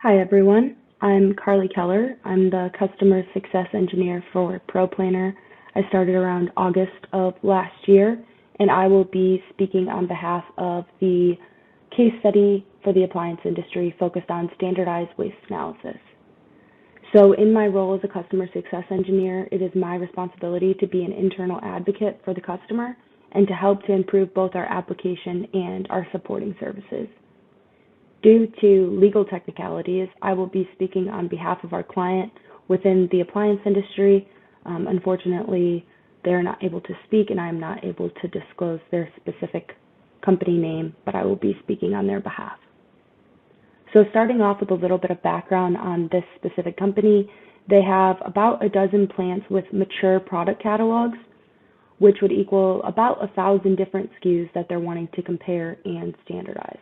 Hi everyone, I'm Carly Keller. I'm the Customer Success Engineer for ProPlanner. I started around August of last year, and I will be speaking on behalf of the case study for the appliance industry focused on standardized waste analysis. So in my role as a Customer Success Engineer, it is my responsibility to be an internal advocate for the customer and to help to improve both our application and our supporting services. Due to legal technicalities, I will be speaking on behalf of our client within the appliance industry. Unfortunately, they're not able to speak and I'm not able to disclose their specific company name, but I will be speaking on their behalf. So starting off with a little bit of background on this specific company, they have about a dozen plants with mature product catalogs, which would equal about 1,000 different SKUs that they're wanting to compare and standardize.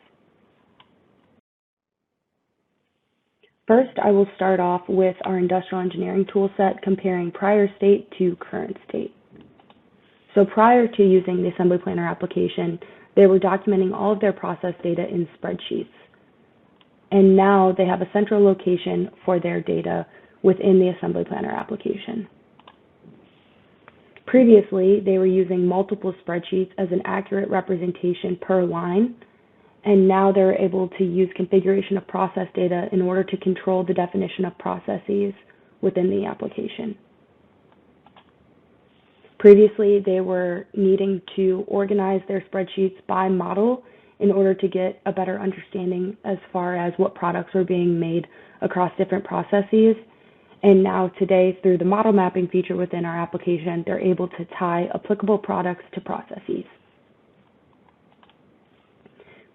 First, I will start off with our industrial engineering toolset comparing prior state to current state. So prior to using the assembly planner application, they were documenting all of their process data in spreadsheets. And now they have a central location for their data within the assembly planner application. Previously, they were using multiple spreadsheets as an accurate representation per line, and now they're able to use configuration of process data in order to control the definition of processes within the application. Previously, they were needing to organize their spreadsheets by model in order to get a better understanding as far as what products were being made across different processes. And now today, through the model mapping feature within our application, they're able to tie applicable products to processes.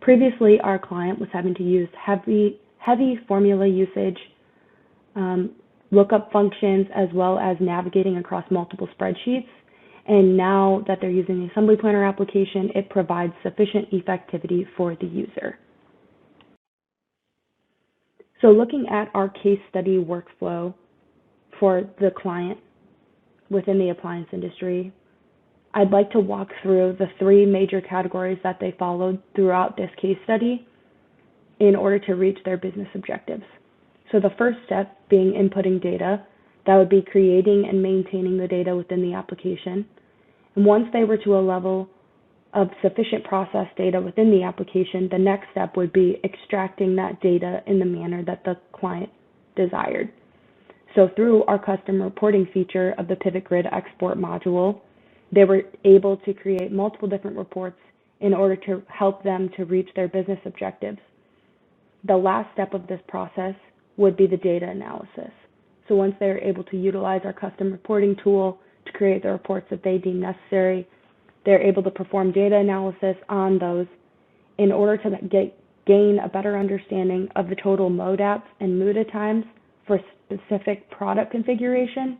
Previously, our client was having to use heavy formula usage, lookup functions, as well as navigating across multiple spreadsheets. And now that they're using the assembly planner application, it provides sufficient effectivity for the user. So looking at our case study workflow for the client within the appliance industry, I'd like to walk through the three major categories that they followed throughout this case study in order to reach their business objectives. So the first step being inputting data, that would be creating and maintaining the data within the application. And once they were to a level of sufficient process data within the application, the next step would be extracting that data in the manner that the client desired. So through our custom reporting feature of the Pivot Grid export module, they were able to create multiple different reports in order to help them to reach their business objectives. The last step of this process would be the data analysis. So once they're able to utilize our custom reporting tool to create the reports that they deem necessary, they're able to perform data analysis on those in order to gain a better understanding of the total MODAPs and MUDA times for specific product configuration,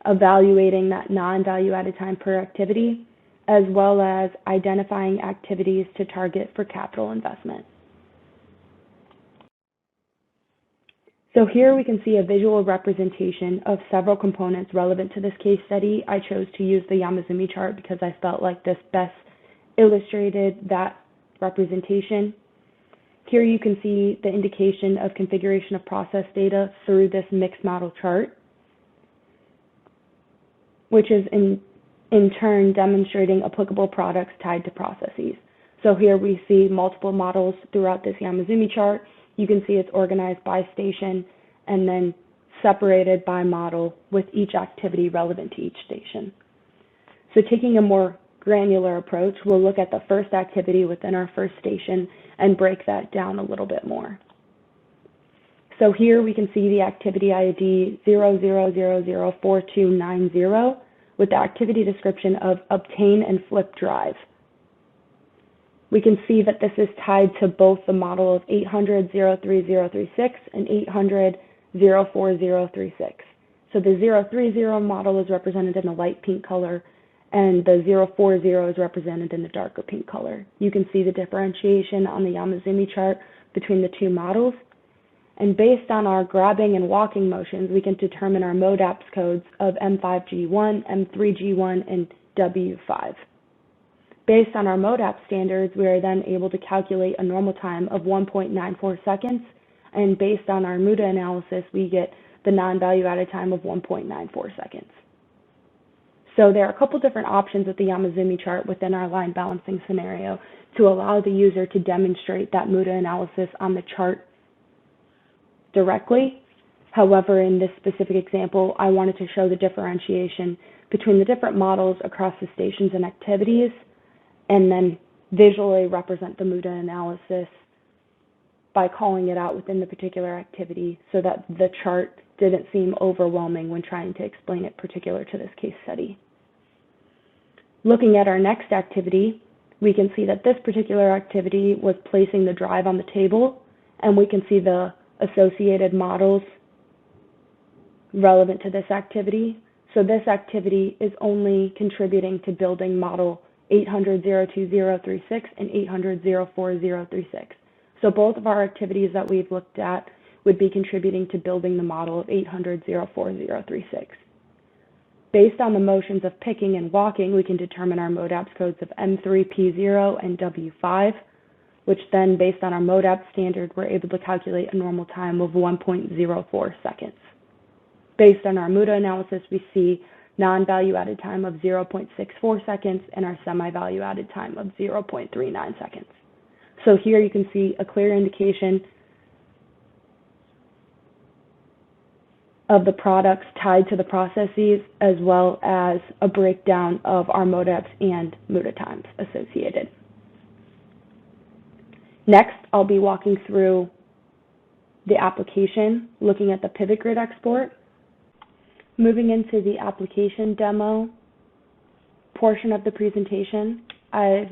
evaluating that non-value added time per activity, as well as identifying activities to target for capital investment. So here we can see a visual representation of several components relevant to this case study. I chose to use the Yamazumi chart because I felt like this best illustrated that representation. Here you can see the indication of configuration of process data through this mixed model chart, which is in turn demonstrating applicable products tied to processes. So here we see multiple models throughout this Yamazumi chart. You can see it's organized by station and then separated by model with each activity relevant to each station. So taking a more granular approach, we'll look at the first activity within our first station and break that down a little bit more. So here we can see the activity ID 00004290 with the activity description of obtain and flip drive. We can see that this is tied to both the model of 800-03036 and 800-04036. So the 030 model is represented in a light pink color and the 040 is represented in the darker pink color. You can see the differentiation on the Yamazumi chart between the two models. And based on our grabbing and walking motions, we can determine our MODAPS codes of M5G1, M3G1, and W5. Based on our MODAP standards, we are then able to calculate a normal time of 1.94 seconds And based on our MUDA analysis, we get the non-value added time of 1.94 seconds. So there are a couple different options with the Yamazumi chart within our line balancing scenario to allow the user to demonstrate that MUDA analysis on the chart directly. However, in this specific example, I wanted to show the differentiation between the different models across the stations and activities, and then visually represent the MUDA analysis by calling it out within the particular activity so that the chart didn't seem overwhelming when trying to explain it particular to this case study. Looking at our next activity, we can see that this particular activity was placing the drive on the table, and we can see the associated models relevant to this activity. So this activity is only contributing to building model 800-02036 and 800-04036. So both of our activities that we've looked at would be contributing to building the model of 800-04036. Based on the motions of picking and walking, we can determine our MODAPS codes of M3, P0, and W5, which then, based on our MODAPS standard, we're able to calculate a normal time of 1.04 seconds. Based on our MUDA analysis, we see non-value added time of 0.64 seconds and our semi-value added time of 0.39 seconds. So here you can see a clear indication of the products tied to the processes, as well as a breakdown of our MODAPS and MUDA times associated. Next, I'll be walking through the application, looking at the pivot grid export. Moving into the application demo portion of the presentation, I've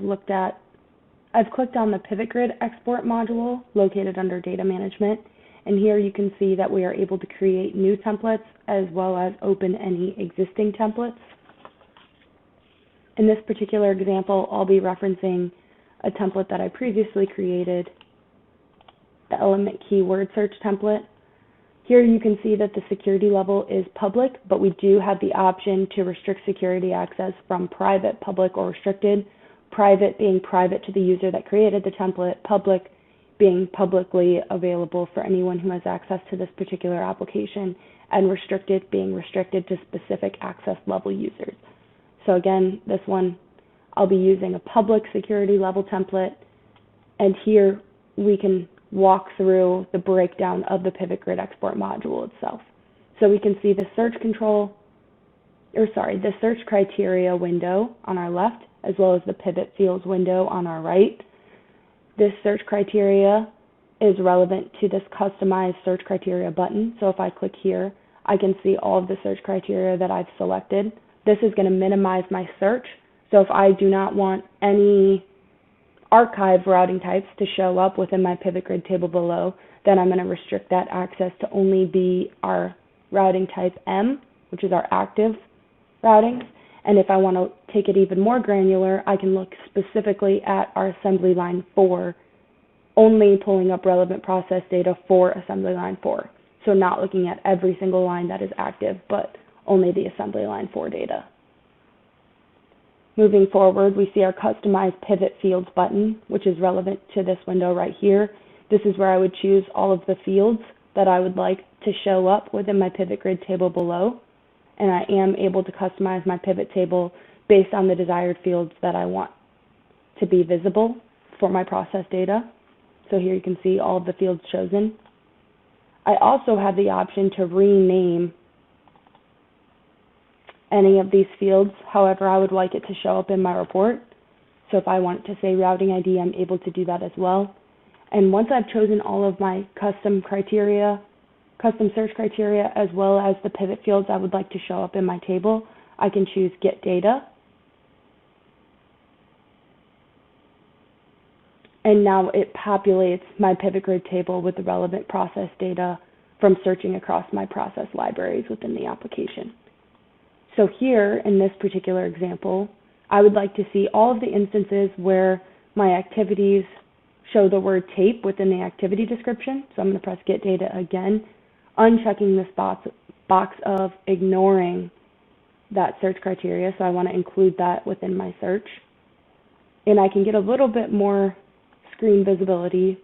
clicked on the pivot grid export module located under data management, and here you can see that we are able to create new templates as well as open any existing templates. In this particular example, I'll be referencing a template that I previously created, the element keyword search template. Here you can see that the security level is public, but we do have the option to restrict security access from private, public, or restricted. Private being private to the user that created the template, public being publicly available for anyone who has access to this particular application, and restricted being restricted to specific access level users. So again, this one, I'll be using a public security level template, and here we can walk through the breakdown of the pivot grid export module itself. So we can see the the search criteria window on our left, as well as the pivot fields window on our right. This search criteria is relevant to this customized search criteria button. So if I click here, I can see all of the search criteria that I've selected. This is going to minimize my search. So if I do not want any archive routing types to show up within my pivot grid table below, then I'm going to restrict that access to only be our routing type M, which is our active routings. And if I want to take it even more granular, I can look specifically at our assembly line 4, only pulling up relevant process data for assembly line 4. So not looking at every single line that is active, but only the assembly line 4 data. Moving forward, we see our customized pivot fields button, which is relevant to this window right here. This is where I would choose all of the fields that I would like to show up within my pivot grid table below. And I am able to customize my pivot table based on the desired fields that I want to be visible for my process data. So here you can see all of the fields chosen. I also have the option to rename any of these fields. However, I would like it to show up in my report. So if I want it to say routing ID, I'm able to do that as well. And once I've chosen all of my custom search criteria, as well as the pivot fields I would like to show up in my table, I can choose Get Data. And now it populates my pivot grid table with the relevant process data from searching across my process libraries within the application. So here, in this particular example, I would like to see all of the instances where my activities show the word tape within the activity description. So I'm going to press Get Data again, unchecking this box of ignoring that search criteria. So I want to include that within my search. And I can get a little bit more screen visibility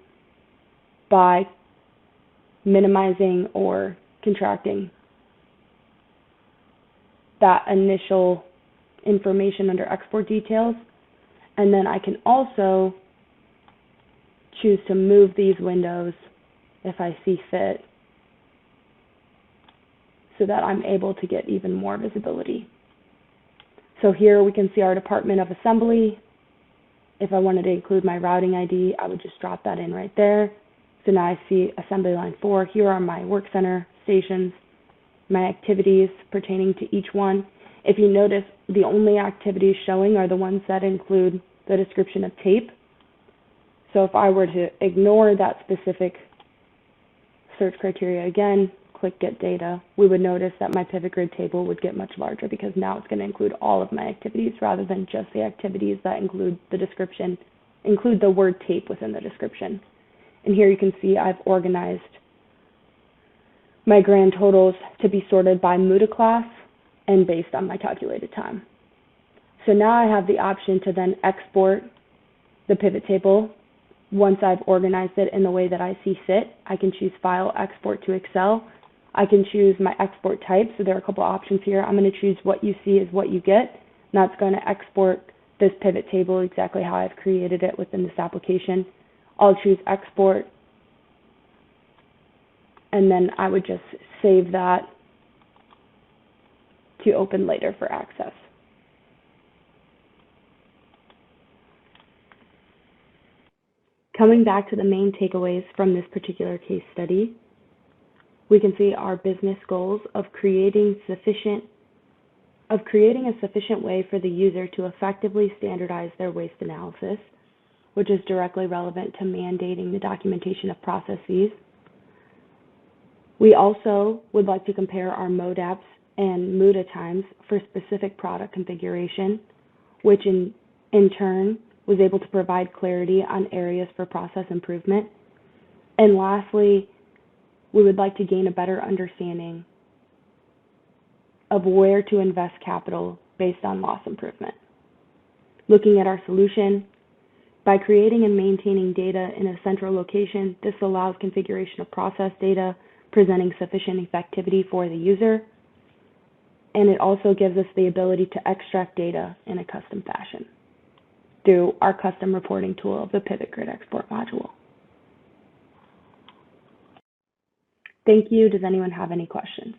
by minimizing or contracting that initial information under export details. And then I can also choose to move these windows if I see fit so that I'm able to get even more visibility. So here we can see our Department of Assembly. If I wanted to include my routing ID, I would just drop that in right there. So now I see Assembly Line 4. Here are my work center stations, my activities pertaining to each one. If you notice, the only activities showing are the ones that include the description of tape. So if I were to ignore that specific search criteria again, click Get Data, we would notice that my pivot grid table would get much larger because now it's going to include all of my activities rather than just the activities that include the description, include the word tape within the description. And here you can see I've organized my grand totals to be sorted by MUDA class and based on my calculated time. So now I have the option to then export the pivot table. Once I've organized it in the way that I see fit, I can choose File, Export to Excel. I can choose my export type. So there are a couple options here. I'm going to choose What You See Is What You Get. And that's going to export this pivot table exactly how I've created it within this application. I'll choose Export, and then I would just save that to open later for access. Coming back to the main takeaways from this particular case study, we can see our business goals of creating a sufficient way for the user to effectively standardize their waste analysis, which is directly relevant to mandating the documentation of processes. We also would like to compare our MODAPs and MUDA times for specific product configuration, which in turn was able to provide clarity on areas for process improvement. And lastly, we would like to gain a better understanding of where to invest capital based on loss improvement. Looking at our solution, by creating and maintaining data in a central location, this allows configuration of process data, presenting sufficient effectivity for the user, and it also gives us the ability to extract data in a custom fashion through our custom reporting tool of the Pivot Grid Export module. Thank you. Does anyone have any questions?